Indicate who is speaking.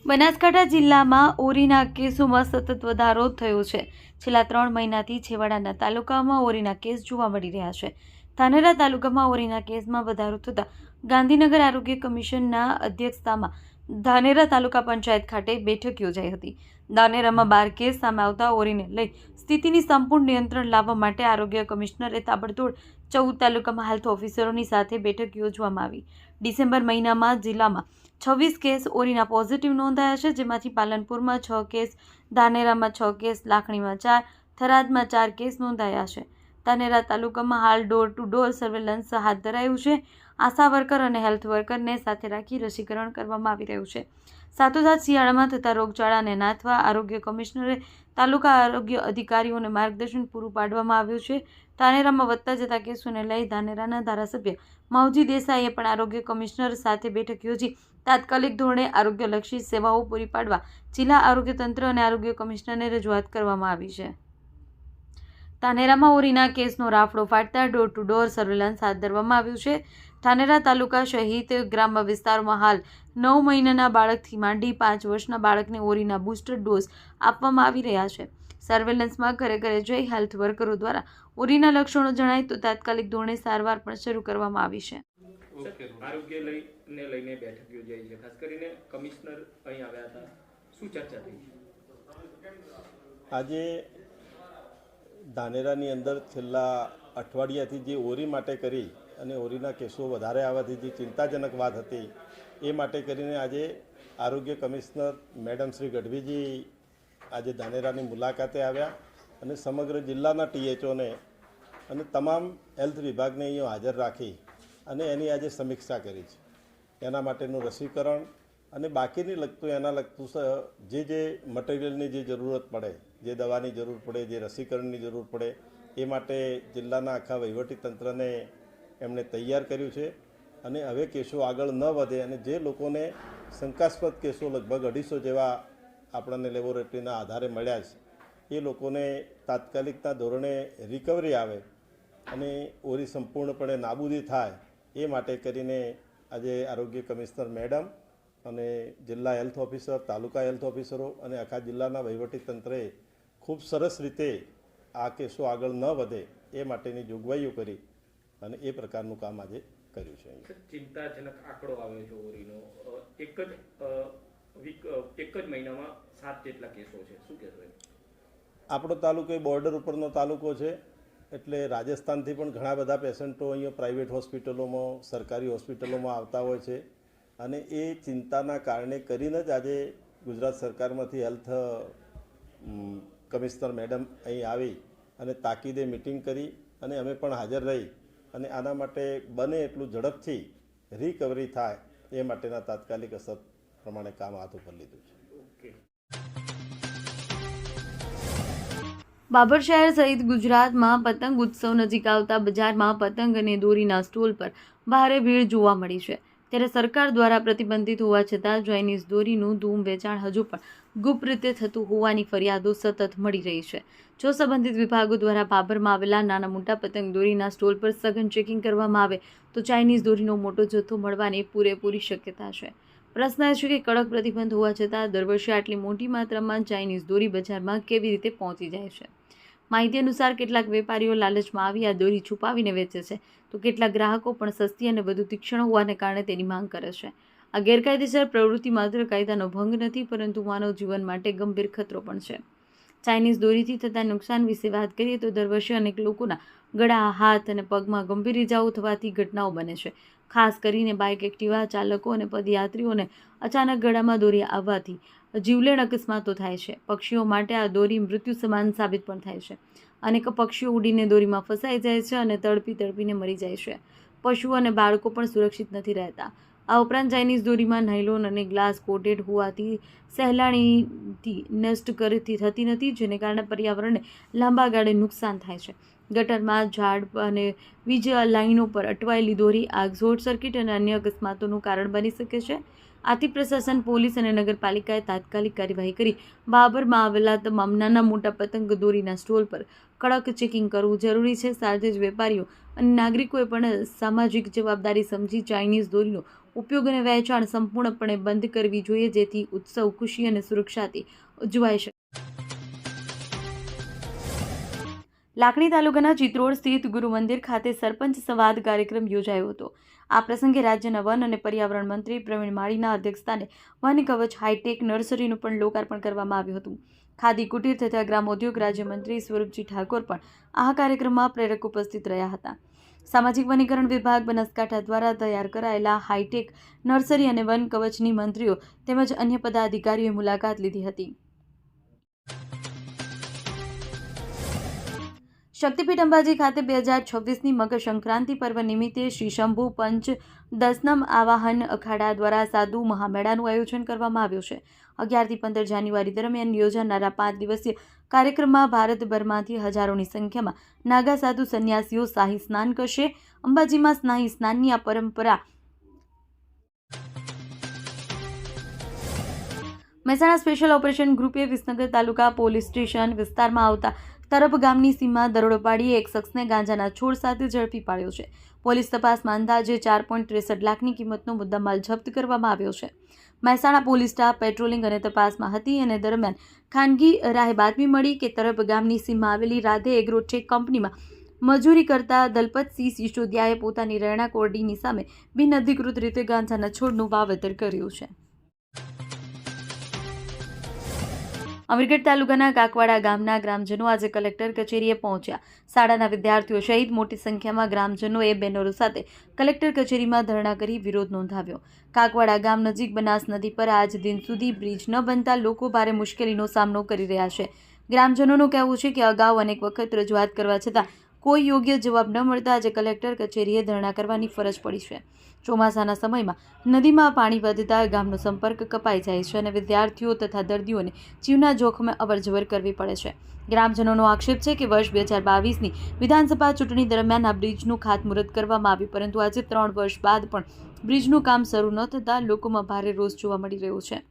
Speaker 1: બનાસકાંઠા જિલ્લામાં ઓરીના કેસોમાં સતત વધારો થયો છે। છેલ્લા 3 મહિનાથી છેવાડાના તાલુકાઓમાં ઓરીના કેસ જોવા મળી રહ્યા છે। ધાનેરા તાલુકામાં ઓરીના કેસમાં વધારો થતાં ગાંધીનગર આરોગ્ય કમિશનના અધ્યક્ષતામાં ધાનેરા તાલુકા પંચાયત ખાતે બેઠક યોજાઈ હતી। ધાનેરામાં 12 કેસ સામે આવતા ઓરીને લઈ સ્થિતિની સંપૂર્ણ નિયંત્રણ લાવવા માટે આરોગ્ય કમિશનરે તાબડતોડ 14 તાલુકામાં હેલ્થ ઓફિસરોની સાથે બેઠક યોજવામાં આવી। ડિસેમ્બર મહિનામાં જિલ્લામાં 26 કેસ ઓરીના પોઝિટિવ નોંધાયા છે, જેમાંથી પાલનપુરમાં 6 કેસ, ધાનેરામાં 6 કેસ, લાખણીમાં 4, થરાદમાં 4 કેસ નોંધાયા છે। ધાનેરા તાલુકામાં હાલ ડોર ટુ ડોર સર્વેલન્સ હાથ ધરાયું છે। આશા વર્કર અને હેલ્થ વર્કરને સાથે રાખી રસીકરણ કરવામાં આવી રહ્યું છે। સાથોસાથ શિયાળામાં થતા રોગચાળાને નાથવા આરોગ્ય કમિશનરે તાલુકા આરોગ્ય અધિકારીઓને માર્ગદર્શન પૂરું પાડવામાં આવ્યું છે। ધાનેરામાં વધતા જતા કેસોને લઈ ધાનેરાના ધારાસભ્ય માવજી દેસાઈએ પણ આરોગ્ય કમિશનર સાથે બેઠક યોજી તાત્કાલિક ધોરણે આરોગ્યલક્ષી સેવાઓ પૂરી પાડવા જિલ્લા આરોગ્ય તંત્ર અને આરોગ્ય કમિશનરને રજૂઆત કરવામાં આવી છે। ધાનેરામાં ઓરીના કેસનો રાફડો ફાટતા ડોર ટુ ડોર સર્વેલન્સ હાથ ધરવામાં આવ્યું છે। ધાનેરા તાલુકા સહિત ગ્રામ્ય વિસ્તારોમાં હાલ 9 મહિનાના બાળકથી માંડી 5 વર્ષના બાળકને ઓરીના બૂસ્ટર ડોઝ આપવામાં આવી રહ્યા છે। સર્વેલન્સમાં ઘરે ઘરે જઈ હેલ્થ વર્કરો દ્વારા ઓરીના લક્ષણો જણાય તો તાત્કાલિક ધોરણે સારવાર પણ શરૂ કરવામાં આવી છે।
Speaker 2: આરોગ્ય લઈને બેઠક યોજાઈ છે, ખાસ કરીને કમિશનર અહીં આવ્યા હતા, શું ચર્ચા થઈ?
Speaker 3: આજે ધાનેરાની અંદર છેલ્લા અઠવાડિયાથી જે ઓરી માટે કરી અને ઓરીના કેસો વધારે આવવાથી જે ચિંતાજનક વાત હતી એ માટે કરીને આજે આરોગ્ય કમિશનર મેડમ શ્રી ગઢવીજી આજે ધાનેરાની મુલાકાતે આવ્યા અને સમગ્ર જિલ્લાના THOને અને તમામ હેલ્થ વિભાગને અહીંયા હાજર રાખી અને એની આજે સમીક્ષા કરી છે। એના માટેનું રસીકરણ અને બાકીની એના લગતું જે મટીરિયલની જે જરૂરત પડે, જે દવાની જરૂર પડે, જે રસીકરણની જરૂર પડે એ માટે જિલ્લાના આખા વહીવટીતંત્રને એમણે તૈયાર કર્યું છે। અને હવે કેસો આગળ ન વધે અને જે લોકોને શંકાસ્પદ કેસો લગભગ 250 જેવા આપણને લેબોરેટરીના આધારે મળ્યા છે એ લોકોને તાત્કાલિકના ધોરણે રિકવરી આવે અને ઓરી સંપૂર્ણપણે નાબૂદી થાય એ માટે કરીને આજે આરોગ્ય કમિશનર મેડમ અને જિલ્લા હેલ્થ ઓફિસર, તાલુકા હેલ્થ ઓફિસરો અને આખા જિલ્લાના વહીવટીતંત્રએ ખૂબ સરસ રીતે આ કેસો આગળ ન વધે એ માટેની જોગવાઈઓ કરી અને એ પ્રકારનું કામ આજે કર્યું છે।
Speaker 2: ચિંતાજનક આંકડો આવ્યો છે ઓરીનો, એક જ મહિનામાં 7 જેટલા કેસો છે, શું કહેશો?
Speaker 3: આપણો તાલુકો એ બોર્ડર ઉપરનો તાલુકો છે, એટલે રાજસ્થાનથી પણ ઘણા બધા પેશન્ટો અહીંયા પ્રાઇવેટ હોસ્પિટલોમાં, સરકારી હોસ્પિટલોમાં આવતા હોય છે અને એ ચિંતાના કારણે કરીને જ આજે ગુજરાત સરકારમાંથી હેલ્થ કમિશનર મેડમ અહીં આવી અને તાકીદે મિટિંગ કરી અને અમે પણ હાજર રહી અને આના માટે બને એટલું ઝડપથી રિકવરી થાય એ માટેના તાત્કાલિક અસર પ્રમાણે કામ હાથ ઉપર લીધું છે।
Speaker 1: બાબર શહેર સહિત ગુજરાતમાં પતંગ ઉત્સવ નજીક આવતા બજારમાં પતંગ અને દોરીના સ્ટોલ પર ભારે ભીડ જોવા મળી છે। ત્યારે સરકાર દ્વારા પ્રતિબંધિત હોવા છતાં ચાઇનીઝ દોરીનું ધૂમ વેચાણ હજુ પણ ગુપ્ત રીતે થતું હોવાની ફરિયાદો સતત મળી રહી છે। જો સંબંધિત વિભાગો દ્વારા બાબરમાં આવેલા નાના મોટા પતંગ દોરીના સ્ટોલ પર સઘન ચેકિંગ કરવામાં આવે તો ચાઇનીઝ દોરીનો મોટો જથ્થો મળવાની પૂરેપૂરી શક્યતા છે। પ્રશ્ન એ છે કે કડક પ્રતિબંધ હોવા છતાં દર વર્ષે આટલી મોટી માત્રામાં ચાઇનીઝ દોરી બજારમાં કેવી રીતે પહોંચી જાય છે? માહિતી અનુસાર કેટલાક વેપારીઓ લાલચમાં આવી આ દોરી છુપાવીને વેચે છે, તો કેટલાક ગ્રાહકો પણ સસ્તી અને વધુ તીક્ષ્ણ હોવાને કારણે તેની માંગ કરે છે। આ ગેરકાયદેસર પ્રવૃત્તિ માત્ર કાયદાનો ભંગ નથી, પરંતુ માનવ જીવન માટે ગંભીર ખતરો પણ છે। ચાઇનીઝ દોરીથી થતા નુકસાન વિશે વાત કરીએ તો દર વર્ષે અનેક લોકોના ગળા, હાથ અને પગમાં ગંભીર ઇજાઓ થવાથી ઘટનાઓ બને છે। ખાસ કરીને બાઇક, એક્ટિવા ચાલકો અને પદયાત્રીઓને અચાનક ગળામાં દોરી આવવાથી જીવલેણ અકસ્માતો થાય છે। પક્ષીઓ માટે આ દોરી મૃત્યુ સમાન સાબિત પણ થાય છે। અનેક પક્ષીઓ ઉડીને દોરીમાં ફસાઈ જાય છે અને તડપીને મરી જાય છે। પશુઓ અને બાળકો પણ સુરક્ષિત નથી રહેતા। આ ઉપરાંત ચાઇનીઝ દોરીમાં નાયલોન અને ગ્લાસ કોટેડ હોવાથી સહેલાણીથી નષ્ટ થતી નથી, જેને કારણે પર્યાવરણને લાંબા ગાળે નુકસાન થાય છે। ગટરમાં, ઝાડ અને વીજ લાઇનો પર અટવાયેલી દોરી આગ, શોર્ટ સર્કિટ અને અન્ય અકસ્માતોનું કારણ બની શકે છે। આથી પ્રશાસન, પોલીસ અને નગરપાલિકાએ તાત્કાલિક કાર્યવાહી કરી બાબરમાં આવેલા તમામ નાના મોટા પતંગ દોરીના સ્ટોલ પર કડક ચેકિંગ કરવું જરૂરી છે। સાથે જ વેપારીઓ અને નાગરિકોએ પણ સામાજિક જવાબદારી સમજી ચાઇનીઝ દોરીનો ઉપયોગ અને વહેંચાણ સંપૂર્ણપણે બંધ કરવી જોઈએ, જેથી ઉત્સવ ખુશી અને સુરક્ષાથી ઉજવાઈ શકે. લાખણી તાલુકાના ચિત્રોડ સ્થિત ગુરુ મંદિર ખાતે સરપંચ સંવાદ કાર્યક્રમ યોજાયો હતો. આ પ્રસંગે રાજ્યના વન અને પર્યાવરણ મંત્રી પ્રવીણ માળીના અધ્યક્ષસ્થાને વન કવચ હાઈટેક નર્સરીનું પણ લોકાર્પણ કરવામાં આવ્યું હતું. ખાદી કુટીર તથા ગ્રામોદ્યોગ રાજ્યમંત્રી સ્વરૂપજી ઠાકોર પણ આ કાર્યક્રમમાં પ્રેરક ઉપસ્થિત રહ્યા હતા. સામાજિક વનીકરણ વિભાગ બનાસકાંઠા દ્વારા તૈયાર કરાયેલા હાઈટેક નર્સરી અને વન કવચની મંત્રીઓ તેમજ અન્ય પદાધિકારીઓએ મુલાકાત લીધી હતી. શક્તિપીઠ અંબાજી ખાતે 2026ની મકર સંક્રાંતિ પર્વ નિમિત્તે શ્રી શંભુ પંચ દસનમ આવાહન અખાડા દ્વારા સાધુ મહામેળાનું આયોજન કરવામાં આવ્યું છે. 11 થી 15 જાન્યુઆરી દરમિયાન યોજાનારા 5 દિવસીય કાર્યક્રમમાં ભારતભરમાંથી હજારોની સંખ્યામાં નાગા સાધુ સંન્યાસીઓ શાહી સ્નાન કરશે. અંબાજીમાં શાહી સ્નાનની આ પરંપરા મહેસાણા સ્પેશિયલ ઓપરેશન ગ્રુપે વિસનગર તાલુકા પોલીસ સ્ટેશન વિસ્તારમાં આવતા તરફ ગામની સીમમાં દરોડો પાડી એક શખ્સને ગાંજાના છોડ સાથે ઝડપી પાડ્યો છે. પોલીસ તપાસમાં અંદાજે 4.63 લાખની કિંમતનો મુદ્દામાલ જપ્ત કરવામાં આવ્યો છે. મહેસાણા પોલીસ સ્ટાફ પેટ્રોલિંગ અને તપાસમાં હતી અને દરમિયાન ખાનગી રાહે બાતમી મળી કે તરફ ગામની સીમમાં આવેલી રાધે એગ્રોટેક કંપનીમાં મજૂરી કરતા દલપતસિંહ સિસોદિયાએ પોતાની રહેણાંક ઓરડીની સામે બિનઅધિકૃત રીતે ગાંજાના છોડનું વાવેતર કર્યું છે. અમીરગઢ તાલુકાના કાકવાડા ગામના ગ્રામજનો આજે કલેક્ટર કચેરીએ પહોંચ્યા. શાળાના વિદ્યાર્થીઓ સહિત મોટી સંખ્યામાં ગ્રામજનોએ બેનરો સાથે કલેક્ટર કચેરીમાં ધરણા કરી વિરોધ નોંધાવ્યો. કાકવાડા ગામ નજીક બનાસ નદી પર આજ દિન સુધી બ્રિજ ન બનતા લોકો ભારે મુશ્કેલીનો સામનો કરી રહ્યા છે. ગ્રામજનોનું કહેવું છે કે અગાઉ અનેક વખત રજૂઆત કરવા છતાં કોઈ યોગ્ય જવાબ ન મળતા આજે કલેક્ટર કચેરીએ ધરણા કરવાની ફરજ પડી છે. ચોમાસાના સમયમાં નદીમાં પાણી વધતા ગામનો સંપર્ક કપાઈ જાય છે અને વિદ્યાર્થીઓ તથા દર્દીઓને જીવના જોખમે અવરજવર કરવી પડે છે. ગ્રામજનોનો આક્ષેપ છે કે વર્ષ 2022ની વિધાનસભા ચૂંટણી દરમિયાન આ બ્રિજનું ખાતમુહૂર્ત કરવામાં આવ્યું, પરંતુ આજે 3 વર્ષ બાદ પણ બ્રિજનું કામ શરૂ ન થતાં લોકોમાં ભારે રોષ જોવા મળી રહ્યો છે.